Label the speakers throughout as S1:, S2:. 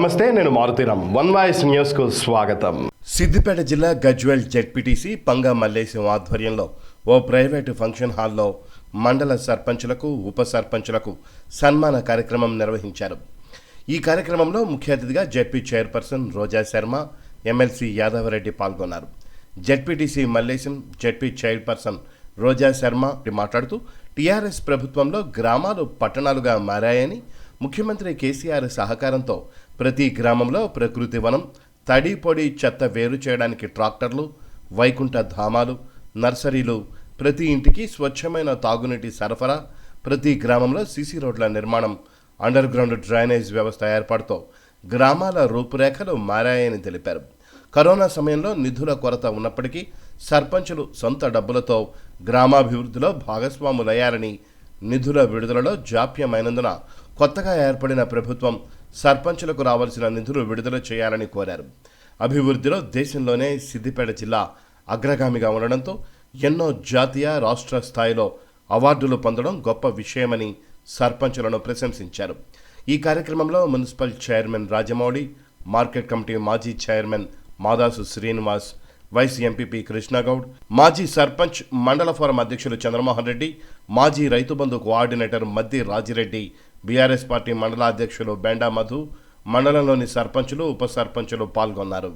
S1: నమస్తే, నేను Maruthi Ram. One voice న్యూస్కు స్వాగతం. సిద్దిపేట జిల్లా గజ్వేల్ జెడ్పీటీసీ పంగా మల్లేశం ఆధ్వర్యంలో ఓ ప్రైవేటు ఫంక్షన్ హాల్లో మండల సర్పంచులకు, ఉప సర్పంచులకు సన్మాన కార్యక్రమం నిర్వహించారు. ఈ కార్యక్రమంలో ముఖ్య అతిథిగా జెడ్పీ చైర్పర్సన్ రోజా శర్మ, ఎమ్మెల్సీ యాదవరెడ్డి పాల్గొన్నారు. జెడ్పీటీసీ మల్లేశం, జెడ్పీ చైర్పర్సన్ రోజా శర్మ మాట్లాడుతూ టీఆర్ఎస్ ప్రభుత్వంలో గ్రామాలు పట్టణాలుగా మారాయని, ముఖ్యమంత్రి కేసీఆర్ సహకారంతో ప్రతి గ్రామంలో ప్రకృతి వనం, తడి పొడి చెత్త వేరు చేయడానికి ట్రాక్టర్లు, వైకుంఠ ధామాలు, నర్సరీలు, ప్రతి ఇంటికి స్వచ్ఛమైన తాగునీటి సరఫరా, ప్రతి గ్రామంలో సీసీ రోడ్ల నిర్మాణం, అండర్ గ్రౌండ్ డ్రైనేజ్ వ్యవస్థ ఏర్పాటుతో గ్రామాల రూపురేఖలు మారాయని తెలిపారు. కరోనా సమయంలో నిధుల కొరత ఉన్నప్పటికీ సర్పంచులు సొంత డబ్బులతో గ్రామాభివృద్ధిలో భాగస్వాములయ్యారని, నిధుల విడుదలలో జాప్యమైనందున కొత్తగా ఏర్పడిన ప్రభుత్వం సర్పంచులకు రావాల్సిన నిధులు విడుదల చేయాలని కోరారు. అభివృద్ధిలో దేశంలోనే సిద్దిపేట జిల్లా అగ్రగామిగా ఉండడంతో ఎన్నో జాతీయ, రాష్ట్ర స్థాయిలో అవార్డులు పొందడం గొప్ప విషయమని సర్పంచులను ప్రశంసించారు. ఈ కార్యక్రమంలో municipal chairman Rajamouli, market committee మాజీ chairman Madasu Srinivas, vice MPP Krishnagoud, మాజీ సర్పంచ్ మండల ఫోరం అధ్యక్షులు చంద్రమోహన్ రెడ్డి, మాజీ Rythu Bandhu coordinator Maddi Rajireddy, BRS party mandal అధ్యక్షులు బెండా మధు, మండలంలోని సర్పంచులు, ఉప సర్పంచులు పాల్గొన్నారు.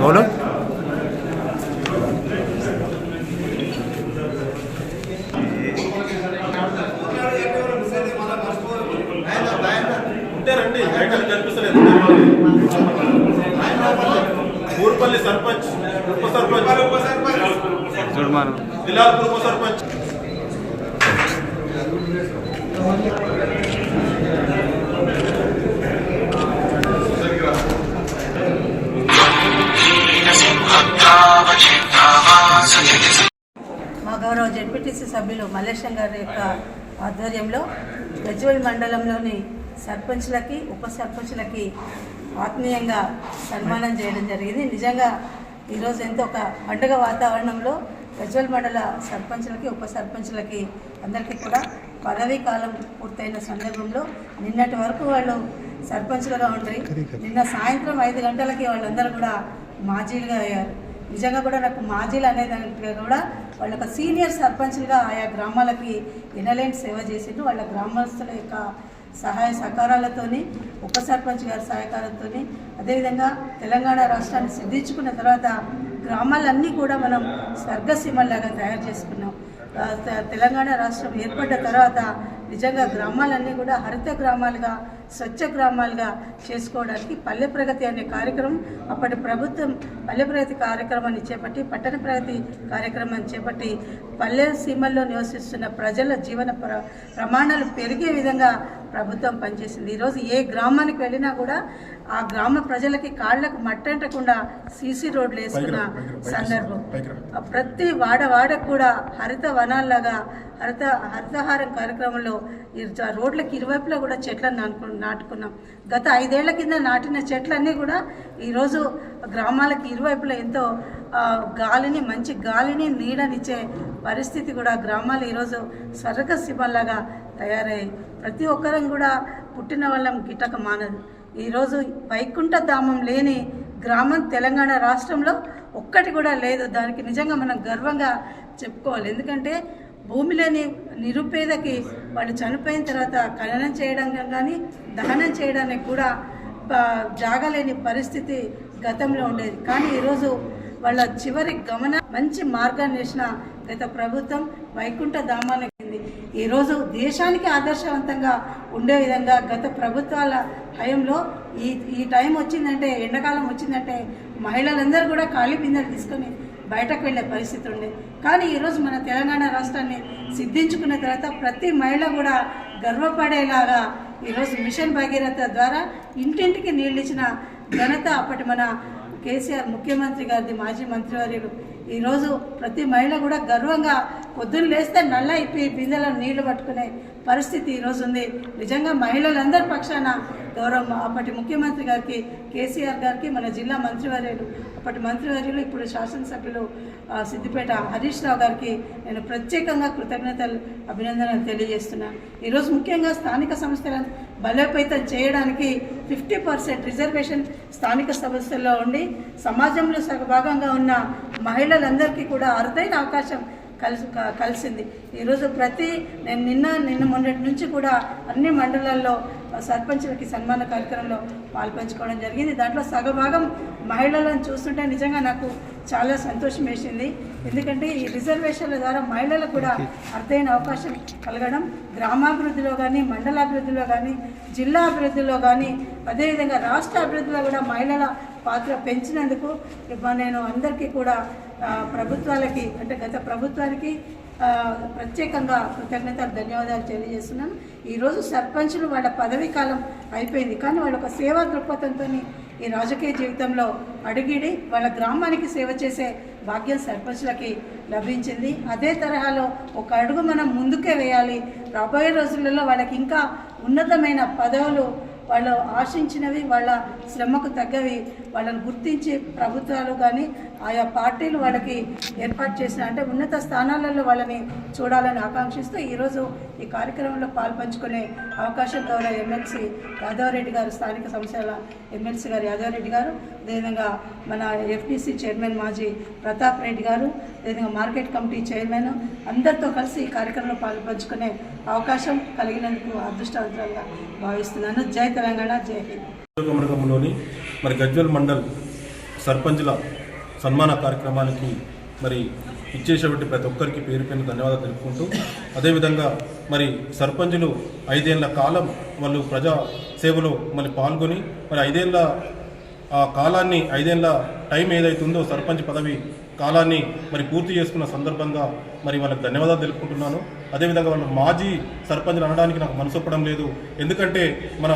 S2: అవును
S3: ఊర్పల్లి సర్పంచ్, ఉప సర్పంచ్
S2: చూడమాను
S3: దిలాల్పూర్ ఉప సర్పంచ్
S4: మా గౌరవ జెడ్పీటీసీ సభ్యులు మల్లేశం గారి యొక్క ఆధ్వర్యంలో గజ్వేల్ మండలంలోని సర్పంచ్లకి, ఉప సర్పంచ్లకి ఆత్మీయంగా సన్మానం చేయడం జరిగింది. నిజంగా ఈరోజు ఎంతో ఒక పండుగ వాతావరణంలో గజ్వేల్ మండల సర్పంచ్లకి, ఉప సర్పంచ్లకి అందరికీ కూడా పదవీ కాలం పూర్తయిన సందర్భంలో నిన్నటి వరకు వాళ్ళు సర్పంచ్లుగా ఉండి నిన్న సాయంత్రం 5 గంటలకి వాళ్ళందరూ కూడా మాజీలుగా అయ్యారు. నిజంగా కూడా నాకు మాజీలు అనేదానికి కూడా వాళ్ళ ఒక సీనియర్ సర్పంచ్లుగా ఆయా గ్రామాలకి ఎనలేని సేవ చేసిండు. వాళ్ళ గ్రామస్తుల యొక్క సహాయ సహకారాలతోని, ఉప సర్పంచ్ గారి సహకారంతో, అదేవిధంగా తెలంగాణ రాష్ట్రాన్ని సిద్ధించుకున్న తర్వాత గ్రామాలన్నీ కూడా మనం స్వర్గసీమల్లాగా తయారు చేసుకున్నాం. తెలంగాణ రాష్ట్రం ఏర్పడ్డ తర్వాత నిజంగా గ్రామాలన్నీ కూడా హరిత గ్రామాలుగా, స్వచ్ఛ గ్రామాలుగా చేసుకోవడానికి పల్లె ప్రగతి అనే కార్యక్రమం అప్పటి ప్రభుత్వం పల్లె ప్రగతి కార్యక్రమాన్ని చేపట్టి, పట్టణ ప్రగతి కార్యక్రమాన్ని చేపట్టి పల్లె సీమల్లో నివసిస్తున్న ప్రజల జీవన ప్రమాణాలు పెరిగే విధంగా ప్రభుత్వం పనిచేసింది. ఈరోజు ఏ గ్రామానికి వెళ్ళినా కూడా ఆ గ్రామ ప్రజలకి కాళ్లకు మట్టంటకుండా సీసీ రోడ్లు వేసుకున్న సందర్భం. ప్రతి వాడకు కూడా హరిత వనాల్లాగా హరితహారం కార్యక్రమంలో రోడ్లకి ఇరువైపులా కూడా చెట్లను నాటుకున్నాం. గత 5 ఏళ్ల కింద నాటిన చెట్లన్నీ కూడా ఈరోజు గ్రామాలకి ఇరువైపులా ఎంతో మంచి గాలిని, నీడనిచ్చే పరిస్థితి కూడా గ్రామాలు ఈరోజు స్వర్గ సీమల్లాగా తయారయ్యాయి. ప్రతి ఒక్కరం కూడా పుట్టిన వాళ్ళం గిట్టక మానదు. ఈరోజు వైకుంఠ ధామం లేని గ్రామం తెలంగాణ రాష్ట్రంలో ఒక్కటి కూడా లేదు. దానికి నిజంగా మనం గర్వంగా చెప్పుకోవాలి. ఎందుకంటే భూమి లేని నిరుపేదకి వాళ్ళు చనిపోయిన తర్వాత ఖననం చేయడానికి కానీ, దహనం చేయడానికి కూడా జాగా లేని పరిస్థితి గతంలో ఉండేది. కానీ ఈరోజు వాళ్ళ చివరి గమన మంచి మార్గాన్ని వేసిన గత ప్రభుత్వం వైకుంఠ ధామానికి ఈరోజు దేశానికి ఆదర్శవంతంగా ఉండే విధంగా గత ప్రభుత్వాల హయంలో ఈ టైం వచ్చిందంటే, ఎండాకాలం వచ్చిందంటే మహిళలందరూ కూడా ఖాళీ బిందెలు తీసుకొని బయటకు వెళ్ళే పరిస్థితి ఉండే. కానీ ఈరోజు మన తెలంగాణ రాష్ట్రాన్ని సిద్ధించుకున్న తర్వాత ప్రతి మహిళ కూడా గర్వపడేలాగా ఈరోజు మిషన్ భగీరథ ద్వారా ఇంటింటికి నీళ్ళు ఇచ్చిన ఘనత అప్పటి మన కేసీఆర్ ముఖ్యమంత్రి గారిది, మాజీ మంత్రివర్యులు. ఈరోజు ప్రతి మహిళ కూడా గర్వంగా పొద్దున్న లేస్తే నల్ల ఇప్పి బిందెలో నీళ్లు పట్టుకునే పరిస్థితి ఈరోజు ఉంది. నిజంగా మహిళలందరి పక్షాన గౌరవం అప్పటి ముఖ్యమంత్రి గారికి, కేసీఆర్ గారికి, మన జిల్లా మంత్రివర్యులు, అప్పటి మంత్రివర్యులు ఇప్పుడు శాసనసభ్యులు సిద్దిపేట హరీష్ రావు గారికి నేను ప్రత్యేకంగా కృతజ్ఞతలు, అభినందనలు తెలియజేస్తున్నాను. ఈరోజు ముఖ్యంగా స్థానిక సంస్థలను బలోపేతం చేయడానికి 50% రిజర్వేషన్ స్థానిక సంస్థల్లో ఉండి సమాజంలో సగభాగంగా ఉన్న మహిళలందరికీ కూడా అరుదైన అవకాశం కలిసింది. ఈరోజు నేను నిన్న మొన్నటి నుంచి కూడా అన్ని మండలాల్లో సర్పంచులకి సన్మాన కార్యక్రమంలో పాల్పంచుకోవడం జరిగింది. దాంట్లో సగభాగం మహిళలను చూస్తుంటే నిజంగా నాకు చాలా సంతోషం వేసింది. ఎందుకంటే ఈ రిజర్వేషన్ల ద్వారా మహిళలకు కూడా అర్థమైన అవకాశం కలగడం, గ్రామాభివృద్ధిలో కానీ, మండలాభివృద్ధిలో కానీ, జిల్లా అభివృద్ధిలో కానీ, అదేవిధంగా రాష్ట్ర అభివృద్ధిలో కూడా మహిళల పాత్ర పెంచినందుకు నేను అందరికీ కూడా ప్రభుత్వాలకి, అంటే గత ప్రభుత్వానికి ప్రత్యేకంగా కృతజ్ఞతలు, ధన్యవాదాలు తెలియజేస్తున్నాను. ఈరోజు సర్పంచులు వాళ్ళ పదవీ కాలం అయిపోయింది, కానీ వాళ్ళు ఒక సేవా దృక్పథంతో ఈ రాజకీయ జీవితంలో అడుగిడి వాళ్ళ గ్రామానికి సేవ చేసే భాగ్యం సర్పంచులకి లభించింది. అదే తరహాలో ఒక అడుగు మనం ముందుకే వేయాలి. రాబోయే రోజులలో వాళ్ళకి ఇంకా ఉన్నతమైన పదవులు, వాళ్ళు ఆశించినవి, వాళ్ళ శ్రమకు తగ్గవి వాళ్ళని గుర్తించి ప్రభుత్వాలు కానీ ఆయా పార్టీలు వాళ్ళకి ఏర్పాటు చేసిన, అంటే ఉన్నత స్థానాలలో వాళ్ళని చూడాలని ఆకాంక్షిస్తూ ఈరోజు ఈ కార్యక్రమంలో పాల్పంచుకునే అవకాశం గౌరవ ఎమ్మెల్సీ యాదవరెడ్డి గారు, స్థానిక సంస్థల ఎమ్మెల్సీ గారు యాదవరెడ్డి గారు, అదేవిధంగా మన ఎఫ్టీసీ చైర్మన్ మాజీ ప్రతాప్ రెడ్డి గారు, అదేవిధంగా మార్కెట్ కమిటీ చైర్మన్ అందరితో కలిసి ఈ కార్యక్రమంలో పాల్పంచుకునే అవకాశం కలిగినందుకు అదృష్టవంతులుగా భావిస్తున్నాను. జై తెలంగాణ, జై హింద్.
S3: నియోజకవర్గంలోని మరి గజ్వేల్ మండల్ సర్పంచుల సన్మాన కార్యక్రమానికి మరి ఇచ్చేసేటువంటి ప్రతి ఒక్కరికి పేరు పైన ధన్యవాదాలు తెలుపుకుంటూ, అదేవిధంగా మరి సర్పంచులు 5 ఏళ్ల కాలం వాళ్ళు ప్రజా సేవలో మరి పాల్గొని మరి 5 ఏళ్ల ఆ కాలాన్ని, 5 ఏళ్ల టైం ఏదైతుందో సర్పంచ్ పదవి కాలాన్ని మరి పూర్తి చేసుకున్న సందర్భంగా మరి వాళ్ళకి ధన్యవాదాలు తెలుపుకుంటున్నాను. అదేవిధంగా వాళ్ళు మాజీ సర్పంచ్లు అనడానికి నాకు మనసొప్పడం లేదు. ఎందుకంటే మన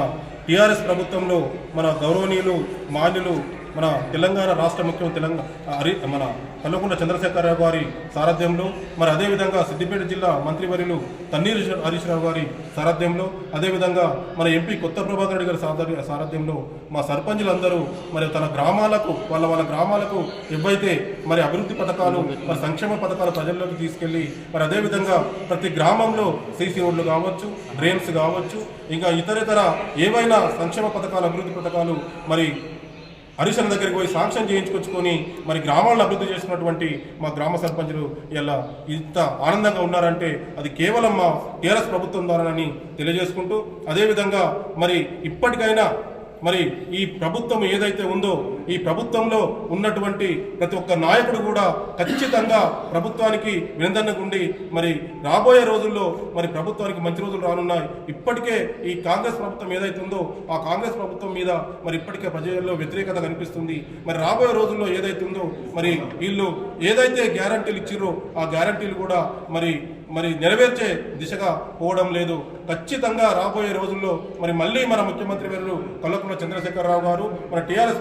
S3: టీఆర్ఎస్ ప్రభుత్వంలో మన గౌరవనీయులు మాన్యులు మన తెలంగాణ రాష్ట్ర ముఖ్యమంత్రి మన కల్వకుంట్ల చంద్రశేఖరరావు గారి సారథ్యంలో, మరి అదేవిధంగా సిద్దిపేట జిల్లా మంత్రివర్యులు తన్నీరు హరీష్ రావు గారి సారథ్యంలో, అదేవిధంగా మన ఎంపీ కొత్త ప్రభాకర్ రెడ్డి గారి సారథ్యంలో మా సర్పంచులందరూ మరి తన గ్రామాలకు వాళ్ళ గ్రామాలకు ఏవైతే మరి అభివృద్ధి పథకాలు, మరి సంక్షేమ పథకాలు ప్రజల్లోకి తీసుకెళ్లి మరి అదేవిధంగా ప్రతి గ్రామంలో సీసీ రోడ్లు కావచ్చు, డ్రైన్స్ కావచ్చు, ఇంకా ఇతర ఏవైనా సంక్షేమ పథకాలు, అభివృద్ధి పథకాలు మరి హరీశన్న దగ్గరికి పోయి శాంక్షన్ చేయించుకొచ్చుకొని మరి గ్రామాలను అభివృద్ధి చేసినటువంటి మా గ్రామ సర్పంచులు ఇలా ఇంత ఆనందంగా ఉన్నారంటే అది కేవలం మా టీఆర్ఎస్ ప్రభుత్వం ద్వారానని తెలియజేసుకుంటూ, అదేవిధంగా మరి ఇప్పటికైనా మరి ఈ ప్రభుత్వం ఏదైతే ఉందో ఈ ప్రభుత్వంలో ఉన్నటువంటి ప్రతి ఒక్క నాయకుడు కూడా ఖచ్చితంగా ప్రభుత్వానికి వినదన్నగుండి మరి రాబోయే రోజుల్లో మరి ప్రభుత్వానికి మంచి రోజులు రానున్నాయి. ఇప్పటికే ఈ కాంగ్రెస్ ప్రభుత్వం ఏదైతే ఉందో ఆ కాంగ్రెస్ ప్రభుత్వం మీద మరి ఇప్పటికే ప్రజల్లో వ్యతిరేకత కనిపిస్తుంది. మరి రాబోయే రోజుల్లో ఏదైతే ఉందో మరి వీళ్ళు ఏదైతే గ్యారంటీలు ఇచ్చిరో ఆ గ్యారంటీలు కూడా మరి నెరవేర్చే దిశగా పోవడం లేదు. ఖచ్చితంగా రాబోయే రోజుల్లో మరి మళ్ళీ మన ముఖ్యమంత్రి వర్యులు కల్వకుంట్ల చంద్రశేఖరరావు గారు మన టీఆర్ఎస్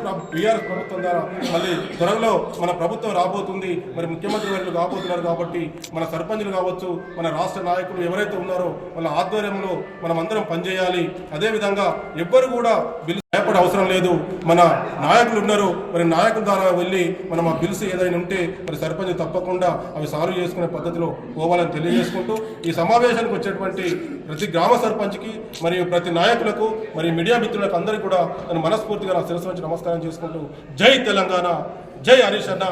S3: ప్రభుత్వం ద్వారా మళ్ళీ త్వరలో మన ప్రభుత్వం రాబోతుంది. మరి ముఖ్యమంత్రి వర్యులు కాబోతున్నారు కాబట్టి మన సర్పంచులు కావచ్చు, మన రాష్ట్ర నాయకులు ఎవరైతే ఉన్నారో వాళ్ళ ఆధ్వర్యంలో మనం అందరం పనిచేయాలి. అదేవిధంగా ఎవ్వరు కూడా బిల్లు భయపడే అవసరం లేదు. మన నాయకులు ఉన్నారు, మరి నాయకుల ద్వారా వెళ్ళి మనం ఆ బిల్స్ ఏదైనా ఉంటే మరి సర్పంచ్ తప్పకుండా అవి సాల్వ్ చేసుకునే పద్ధతిలో పోవాలని తెలియజేసుకుంటూ ఈ సమావేశానికి వచ్చేటువంటి ప్రతి గ్రామ సర్పంచ్కి మరియు ప్రతి నాయకులకు మరి మీడియా మిత్రులకు అందరికీ కూడా నేను మనస్ఫూర్తిగా నా శిరస్సు నుంచి నమస్కారం చేసుకుంటూ జై తెలంగాణ, జై హరీష్ అన్న.